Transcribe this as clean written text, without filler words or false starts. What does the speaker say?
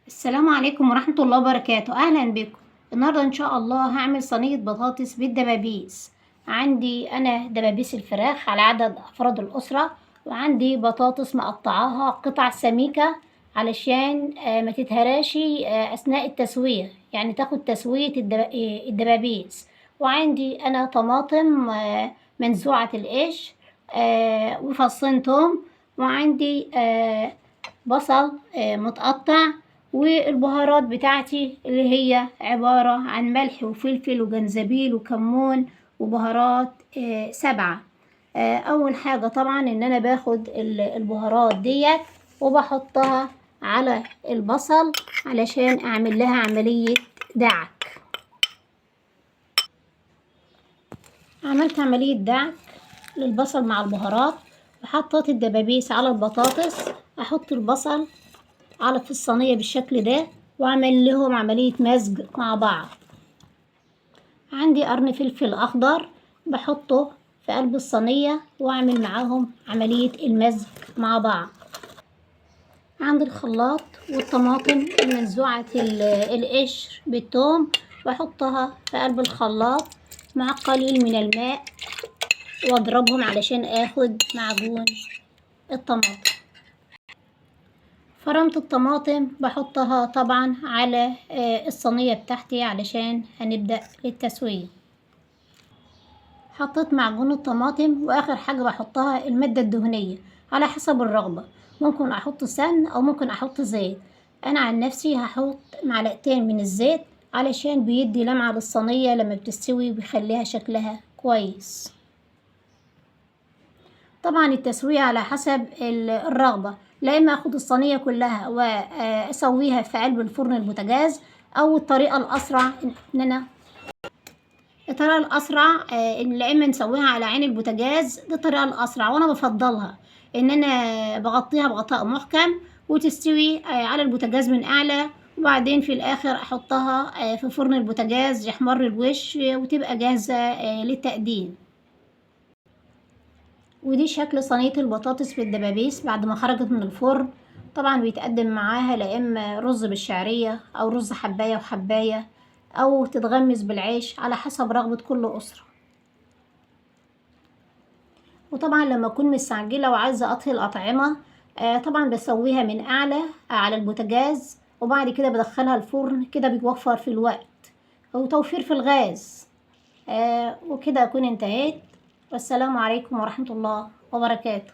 السلام عليكم ورحمة الله وبركاته. أهلا بكم. النهاردة إن شاء الله هعمل صينية بطاطس بالدبابيس. عندي أنا دبابيس الفراخ على عدد أفراد الأسرة، وعندي بطاطس مقطعاها قطع سميكة علشان ما تتهراشي أثناء التسوية، يعني تاخد تسوية الدبابيس. وعندي أنا طماطم منزوعة القش وفصين توم، وعندي بصل متقطع، والبهارات بتاعتي اللي هي عبارة عن ملح وفلفل وجنزبيل وكمون وبهارات 7. أول حاجة طبعا إن أنا باخد البهارات ديت وبحطها على البصل علشان أعمل لها عملية دعك. عملت عملية دعك للبصل مع البهارات، وحطيت الدبابيس على البطاطس. أحط البصل في الصينية بالشكل ده واعمل لهم عملية مزج مع بعض. عندي قرن فلفل اخضر بحطه في قلب الصينية واعمل معاهم عملية المزج مع بعض. عندي الخلاط والطماطم المنزوعة القشر بالثوم بحطها في قلب الخلاط مع قليل من الماء واضربهم علشان اخد معجون الطماطم. فرمت الطماطم بحطها طبعا على الصينية بتاعتي علشان هنبدأ التسوية. حطيت معجون الطماطم، واخر حاجة بحطها المادة الدهنية على حسب الرغبة، ممكن احط سمن او ممكن احط زيت. انا عن نفسي هحط معلقتين من الزيت علشان بيدي لمعة للصينية لما بتستوي وبيخليها شكلها كويس. طبعا التسوية على حسب الرغبة، لا اما اخد الصينية كلها واسويها في قلب الفرن البوتاجاز، او الطريقة الاسرع ان انا لا اما نسويها على عين البوتاجاز. دي الطريقة الاسرع وانا بفضلها ان انا بغطيها بغطاء محكم وتستوي على البوتاجاز من اعلى، وبعدين في الاخر احطها في فرن البوتاجاز يحمر الوش وتبقى جاهزة للتقديم. ودي شكل صينية البطاطس بالدبابيس بعد ما خرجت من الفرن. طبعا بيتقدم معاها لا اما رز بالشعرية او رز حباية وحباية، او تتغمس بالعيش على حسب رغبة كل اسرة. وطبعا لما اكون مستعجلة وعايزة اطهي الاطعمة طبعا بسويها من اعلى على البوتاجاز، وبعد كده بدخلها الفرن. كده بيوفر في الوقت وتوفير في الغاز. وكده اكون انتهيت، والسلام عليكم ورحمة الله وبركاته.